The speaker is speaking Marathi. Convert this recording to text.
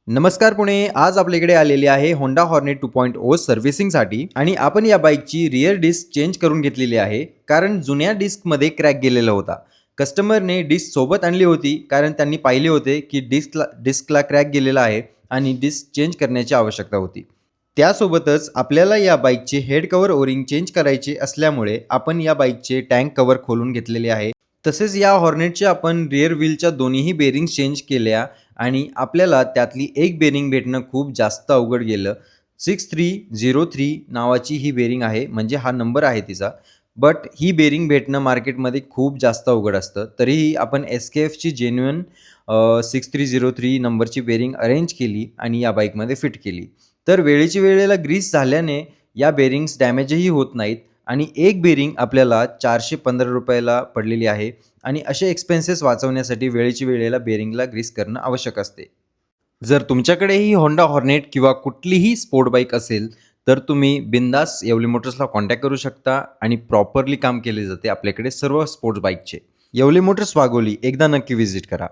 नमस्कार पुणे. आज आपल्याकडे आलेली आहे होंडा हॉर्नेट 2.0 सर्व्हिसिंगसाठी आणि आपण या बाईकची रिअर डिस्क चेंज करून घेतलेली आहे, कारण जुन्या डिस्कमध्ये क्रॅक गेलेला होता. कस्टमरने डिस्क सोबत आणली होती, कारण त्यांनी पाहिले होते की डिस्कला क्रॅक गेलेला आहे आणि डिस्क चेंज करण्याची आवश्यकता होती. त्यासोबतच आपल्याला या बाईकचे हेड कव्हर ओरिंग चेंज करायचे असल्यामुळे आपण या बाईकचे टँक कव्हर खोलून घेतलेले आहे. तसेच या हॉर्नेटच्या आपण रिअर व्हीलच्या दोन्हीही बेरिंग्स चेंज केल्या आणि आपल्याला त्यातली एक बेरिंग भेटणं खूप जास्त अवघड गेलं. 6303 नावाची ही बेरिंग आहे, म्हणजे हा नंबर आहे तिचा. बट ही बेरिंग भेटणं मार्केटमध्ये खूप जास्त अवघड असतं. तरीही आपण SKFची जेन्युइन 6303 नंबरची बेरिंग अरेंज केली आणि या बाईकमध्ये फिट केली. तर वेळेला ग्रीस झाल्याने या बेरिंग्स डॅमेजही होत नाहीत आणि एक बेरिंग आपल्याला ₹415 पडलेली आहे आणि असे एक्सपेन्सेस वाचवण्यासाठी वेळेला बेरिंगला ग्रीस करणं आवश्यक असते. जर तुमच्याकडेही होंडा हॉर्नेट किंवा कुठलीही स्पोर्ट बाईक असेल, तर तुम्ही बिंदास येवले मोटर्सला कॉन्टॅक्ट करू शकता आणि प्रॉपरली काम केले जाते आपल्याकडे सर्व स्पोर्ट्स बाईकचे. येवले मोटर्स वाघोली एकदा नक्की व्हिजिट करा.